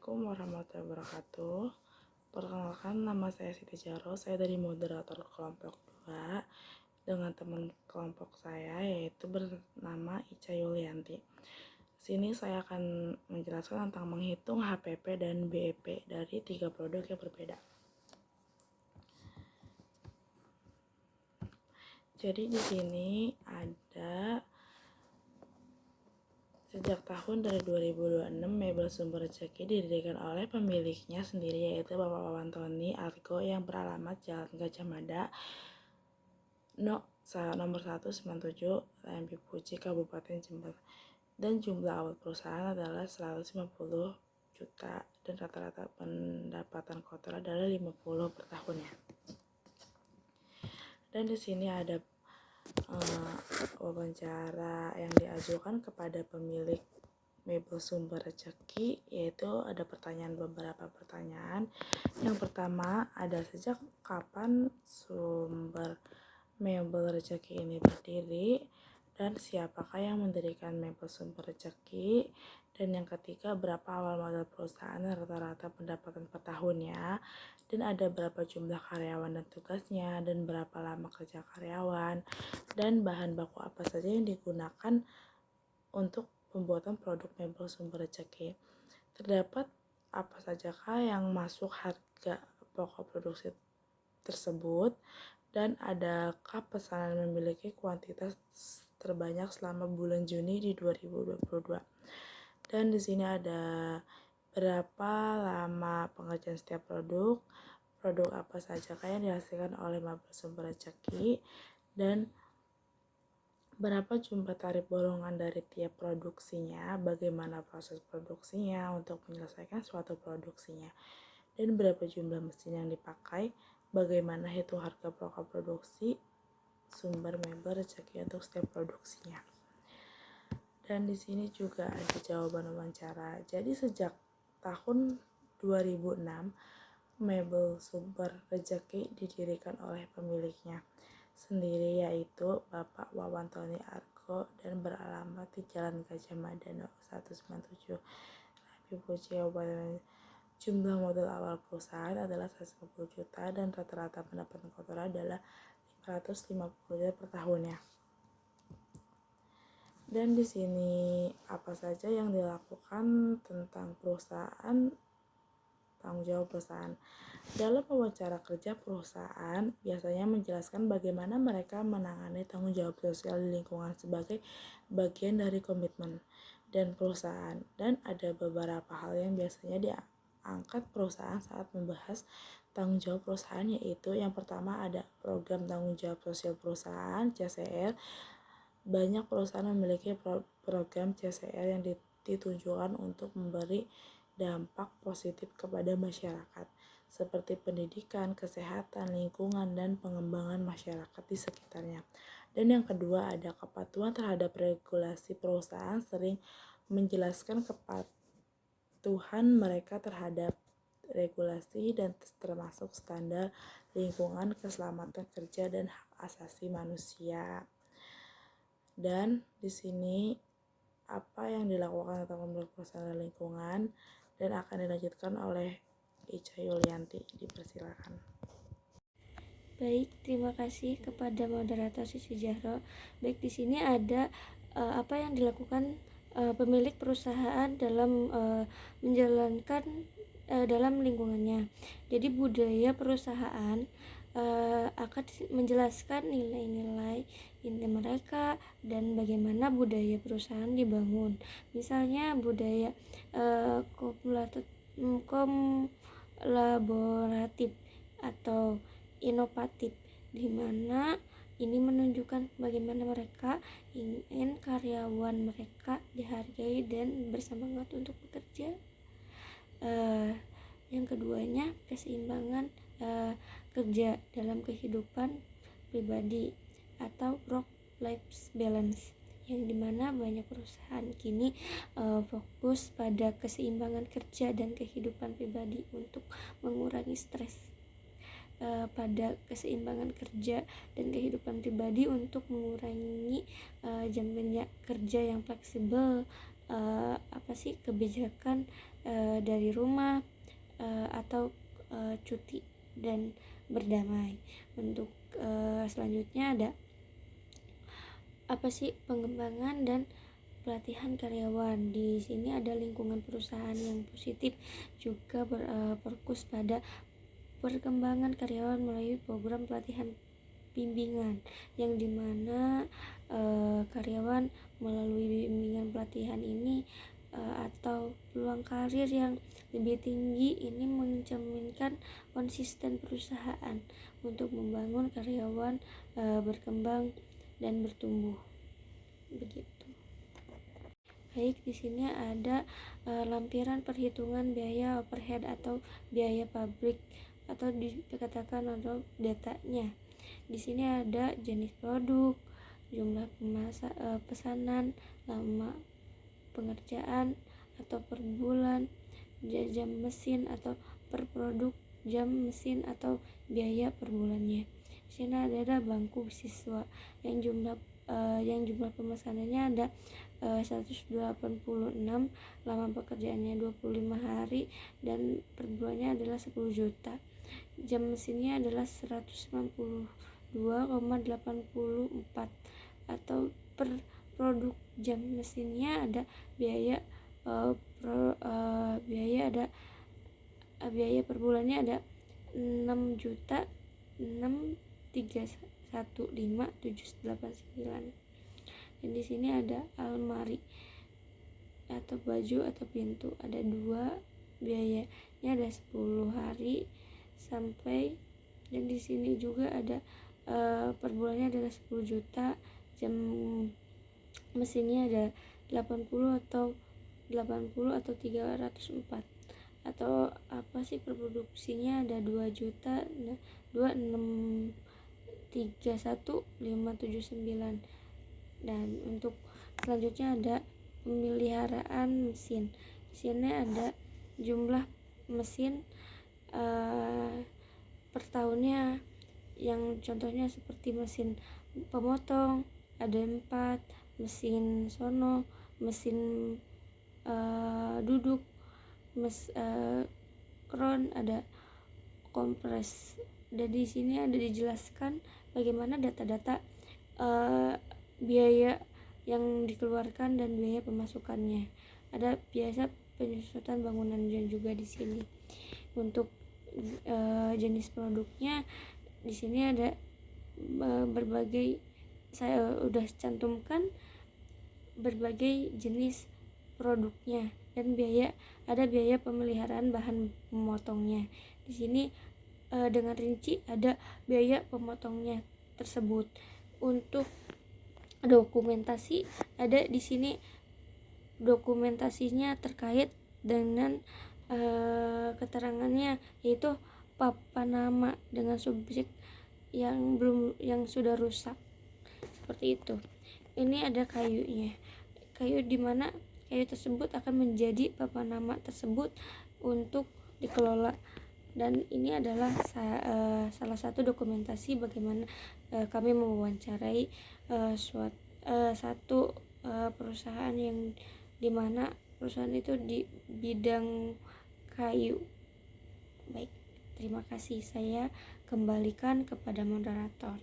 Assalamualaikum warahmatullahi wabarakatuh. Perkenalkan, nama saya Siti Jaro. Saya dari moderator kelompok 2 dengan teman kelompok saya yaitu bernama Ica Yulianti. Sini saya akan menjelaskan tentang menghitung HPP dan BEP dari 3 produk yang berbeda. Jadi di sini ada sejak tahun dari 2026, Mebel Sumber Rezeki didirikan oleh pemiliknya sendiri yaitu Bapak Wawan Tony Argo yang beralamat Jalan Gajah Mada nomor 197 Lempi Puji Kabupaten Jember, dan jumlah awal perusahaan adalah 150 juta dan rata-rata pendapatan kotor adalah 50 per tahunnya. Dan di sini ada wawancara yang diajukan kepada pemilik Mebel Sumber Rezeki, yaitu ada beberapa pertanyaan. Yang pertama ada, sejak kapan sumber Mebel Rezeki ini berdiri, dan siapakah yang mendirikan Mebel Sumber Rezeki. Dan yang ketiga, berapa awal modal perusahaan dan rata-rata pendapatan per tahunnya, dan ada berapa jumlah karyawan dan tugasnya, dan berapa lama kerja karyawan, dan bahan baku apa saja yang digunakan untuk pembuatan produk Mebel Sumber Rezeki. Terdapat apa sajakah yang masuk harga pokok produksi tersebut, dan adakah pesanan memiliki kuantitas terbanyak selama bulan Juni di 2022. Dan di sini ada berapa lama pengerjaan setiap produk apa saja yang dihasilkan oleh Mebel Sumber Rezeki, dan berapa jumlah tarif bolongan dari tiap produksinya, bagaimana proses produksinya untuk menyelesaikan suatu produksinya, dan berapa jumlah mesin yang dipakai, bagaimana hitung harga pokok produksi sumber Mebel Rezeki untuk setiap produksinya. Dan di sini juga ada jawaban wawancara. Jadi sejak tahun 2006, Mebel Sumber Rezeki didirikan oleh pemiliknya sendiri yaitu Bapak Wawan Tony Argo dan beralamat di Jalan Gajah Mada nomor 197 Lempi Puji Kabupaten. Jumlah modal awal perusahaan adalah 150 juta dan rata-rata pendapatan kotor adalah 550 juta per tahunnya. Dan di sini apa saja yang dilakukan tentang perusahaan, tanggung jawab perusahaan. Dalam wawancara kerja, perusahaan biasanya menjelaskan bagaimana mereka menangani tanggung jawab sosial di lingkungan sebagai bagian dari komitmen dan perusahaan. Dan ada beberapa hal yang biasanya diangkat perusahaan saat membahas tanggung jawab perusahaan, yaitu yang pertama ada program tanggung jawab sosial perusahaan (CSR). Banyak perusahaan memiliki program CSR yang ditujukan untuk memberi dampak positif kepada masyarakat, seperti pendidikan, kesehatan, lingkungan, dan pengembangan masyarakat di sekitarnya. Dan yang kedua ada kepatuhan terhadap regulasi. Perusahaan sering menjelaskan kepatuhan mereka terhadap regulasi dan termasuk standar lingkungan, keselamatan kerja, dan hak asasi manusia. Dan di sini apa yang dilakukan tentang perusahaan lingkungan dan akan dilanjutkan oleh Ica Yulianti. Dipersilakan. Baik, terima kasih kepada moderator Siti Jahro. Baik, di sini ada apa yang dilakukan pemilik perusahaan dalam menjalankan dalam lingkungannya. Jadi budaya perusahaan akan menjelaskan nilai-nilai inti mereka dan bagaimana budaya perusahaan dibangun. Misalnya budaya kolaboratif atau inovatif, di mana ini menunjukkan bagaimana mereka ingin karyawan mereka dihargai dan bersemangat untuk bekerja. Yang keduanya keseimbangan kerja dalam kehidupan pribadi atau work-life balance, yang dimana banyak perusahaan kini fokus pada keseimbangan kerja dan kehidupan pribadi untuk mengurangi stres. Pada keseimbangan kerja dan kehidupan pribadi untuk mengurangi jam kerja yang fleksibel, kebijakan dari rumah atau cuti dan berdamai. Untuk selanjutnya ada pengembangan dan pelatihan karyawan. Di sini ada lingkungan perusahaan yang positif, juga berfokus pada perkembangan karyawan melalui program pelatihan bimbingan, yang dimana karyawan melalui bimbingan pelatihan ini atau peluang karir yang lebih tinggi ini mencerminkan konsisten perusahaan untuk membangun karyawan berkembang dan bertumbuh. Begitu. Baik, di sini ada lampiran perhitungan biaya overhead atau biaya pabrik, atau dikatakan atau datanya. Di sini ada jenis produk, jumlah pesanan, lama pengerjaan atau per bulan, jam mesin atau per produk, jam mesin atau biaya per bulannya. Di sini ada bangku siswa yang jumlah pemesanannya ada 186, lama pekerjaannya 25 hari, dan per bulannya adalah 10 juta. Jam mesinnya adalah 192,84, atau per produk jam mesinnya ada biaya biaya per bulannya ada 6 juta 6315789. Dan di sini ada almari atau baju atau pintu, ada 2, biayanya ada 10 hari sampai, dan di sini juga ada per bulannya adalah 10 juta. Jam mesinnya ada 80 atau 304, atau perproduksinya ada 2 juta 2631579. Dan untuk selanjutnya ada pemeliharaan mesin. Di sini ada jumlah mesin per tahunnya, yang contohnya seperti mesin pemotong ada 4, mesin sono, mesin duduk, kron, ada kompres. Dan di sini ada dijelaskan bagaimana data-data biaya yang dikeluarkan dan biaya pemasukannya. Ada biasa penyusutan bangunan dan juga di sini. Untuk jenis produknya di sini ada berbagai, saya udah cantumkan berbagai jenis produknya, dan ada biaya pemeliharaan bahan pemotongnya. Di sini dengan rinci ada biaya pemotongnya tersebut. Untuk dokumentasi ada di sini, dokumentasinya terkait dengan keterangannya, yaitu papan nama dengan subjek yang sudah rusak, seperti itu. Ini ada kayunya, dimana kayu tersebut akan menjadi papan nama tersebut untuk dikelola. Dan ini adalah salah satu dokumentasi bagaimana kami mewawancarai satu perusahaan yang dimana perusahaan itu di bidang kayu. Baik, terima kasih. Saya kembalikan kepada moderator.